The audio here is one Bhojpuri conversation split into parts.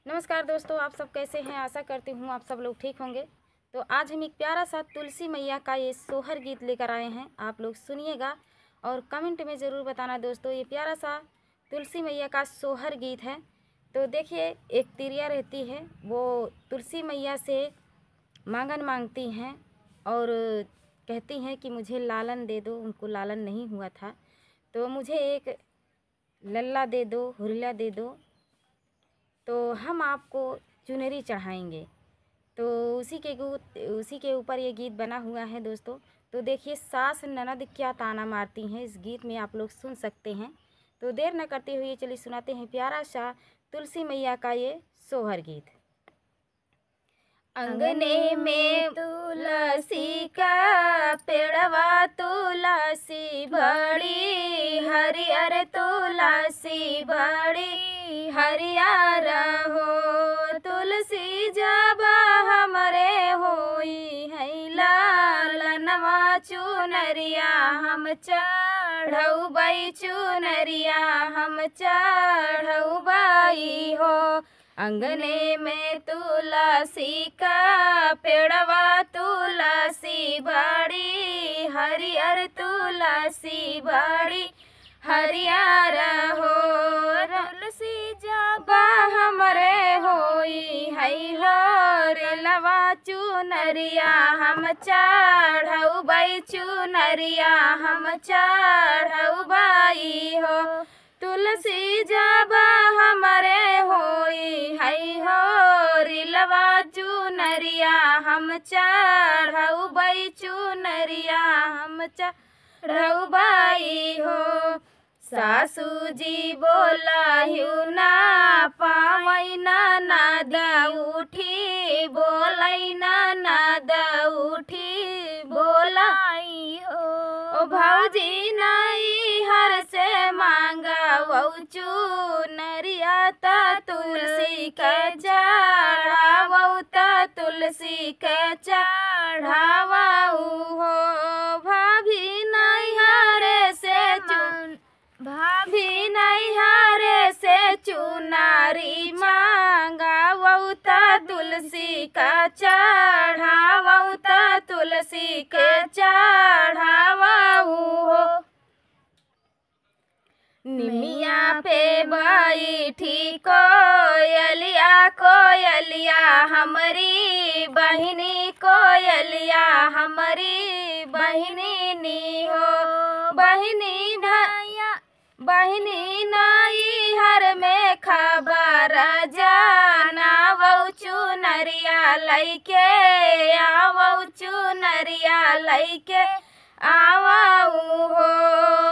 नमस्कार दोस्तों, आप सब कैसे हैं। आशा करती हूँ आप सब लोग ठीक होंगे। तो आज हम एक प्यारा सा तुलसी मैया का ये सोहर गीत लेकर आए हैं। आप लोग सुनिएगा और कमेंट में ज़रूर बताना दोस्तों। ये प्यारा सा तुलसी मैया का सोहर गीत है। तो देखिए, एक तिरिया रहती है, वो तुलसी मैया से मांगन मांगती हैं और कहती हैं कि मुझे लालन दे दो। उनको लालन नहीं हुआ था तो मुझे एक लल्ला दे दो, हुरिया दे दो, तो हम आपको चुनरी चढ़ाएंगे। तो उसी के ऊपर ये गीत बना हुआ है दोस्तों। तो देखिए, सास ननद क्या ताना मारती हैं, इस गीत में आप लोग सुन सकते हैं। तो देर न करते हुए चलिए सुनाते हैं प्यारा सा तुलसी मैया का ये सोहर गीत। अंगने में तुलसी का पेड़वा, तुलसी बड़ी हरियर, तुलसी बड़ी हरियर हो। तुलसी जब हमरे होई है लालनवा, चुनरिया हम चढ़ौबई, चुनरिया हम चढ़ौबई हो। अंगने में तुलसी का पेड़वा, तुलसी बड़ी हरियर, तुलसी बड़ी हरियर हो। तुलसी जब हमरे होई है लवा, चुनरिया हम चढ़ौबई, चुनरिया हम चढ़ौबई हो। तुलसी जब हमरे होई है रिलवा, चुनरिया हम चढ़ौबई, चुनरिया हम चढ़ौबई हो। सासू जी बोलहिउ ना पावई, ननद उठी बोलई, ननद उठी बोलाई हो। ओ भौजी नहीं हर से मांगवौ चुनरिया, त तुलसी के चढ़ावौ, त तुलसी के चढ़ावौ हो। भाभी नहीं हरे से भाभी नहीं हरे से चुनारी मांगवौ, त तुलसी का चढ़ावौ, त तुलसी के चढ़ावौ हो। निमिया पे बैठी कोयलिया, कोयलिया हमारी बहिनी, कोयलिया हमारी बहिनी नी हो। बहिनी भैया बहिनी नाई हर में खबर जानावौ, चुनरिया लैके आवौ, चुनरिया लैके आवौ हो।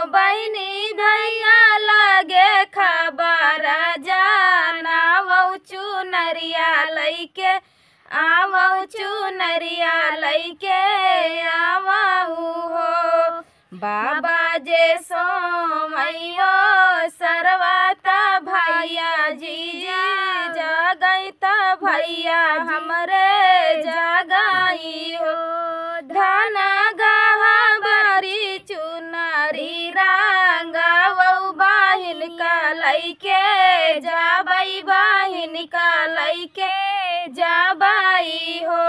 बहिनी भैया लगे खबर जानावौ, चुनरिया लैके आवौ, चुनरिया लैके आवौ हो। बाबा जे सोमैयो सरवाता भैया जी जगई, त भैया हमरे जगई हो। धन गहा बरी चुनरी रंगवौ, बहिन का लैके जाबई, बहिन का लैके जाबई हो।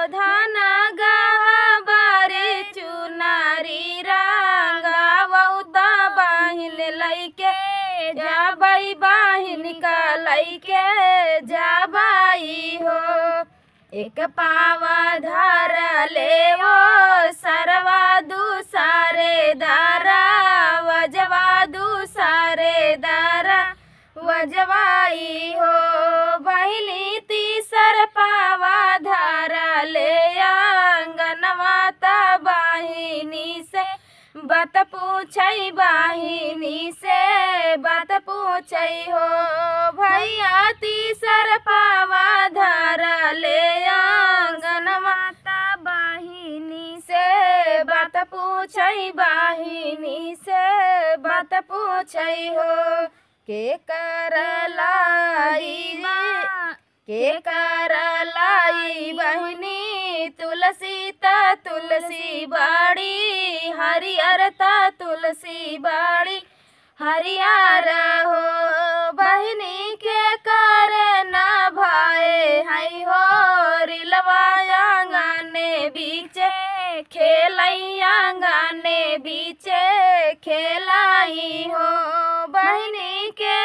धन गहा बरी चुनरी रंगवौ, त बहिन लैके जाबई, बहिन का लैके जाबई हो। एक पावा धर ले वो सरवा, दूसरे दारा वजवा, दूसरे दारा वजवाई हो। बहिनी तीसर पावा धर ले आंगनवा, त बहिनी से बात पूछई, बहिनी से बात पूछई हो। भैया तीसर पावा धर ले आंगनवा, त बहिनी से बात पूछई, बहिनी से बात पूछई हो। के कर लाई बहिनी तुलसी, त तुलसी बड़ी हरियर, त तुलसी बड़ी हरियर हो। बहिनी के कर ना खेलैया गाने बीचे खेलाई हो। बहनी के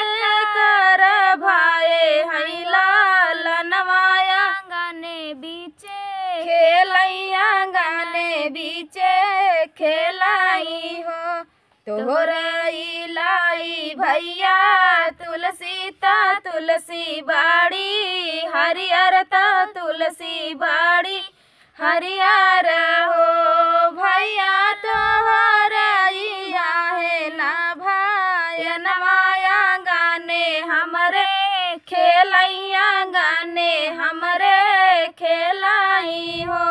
कर भाए हैं लालनवाया गाने बीचे खेलैया गाने बीचे खेलाई हो। तोहरई लाई भैया तुलसी ता तुलसी बाड़ी हरियर ता तुलसी बाड़ी हरियर हो। भैया तोहरई आहे ना भाई नवाया गाने हमरे खेलैया गाने हमरे खेलाई हो।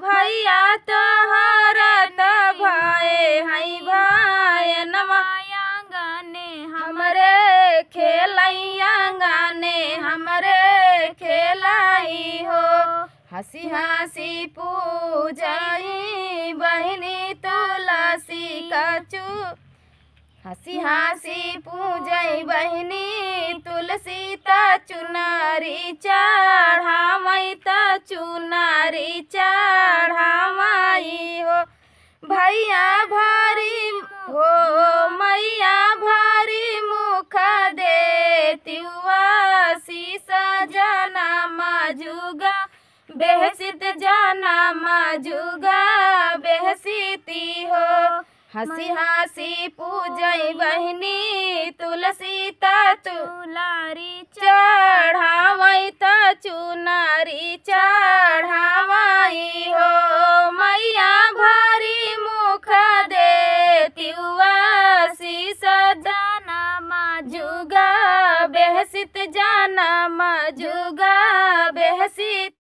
भैया तोहर त भाई हई भाई नवाया गाने हमरे खेलैया गाने हमरे खेलाई हो। हंसी हंसी पूजाई बहनी तुलसी कचू हंसी हंसी पूजई बहनी तुलसी ता चुनरी चढ़ावई ता चुनरी चढ़ावई हो। भैया भारी हो मैया भारी मुख देतिवा शीस जना मजुगा बेहसित जाना मजुगा बेहसिती हो। हंसी हंसी पूजई बहनी तुलसी ता चुलारी चढ़ावई ता चुनारी चढ़ावई हो। मैया भारी मुख देतिवा शीस जाना मजुगा बेहसित जाना मजुगा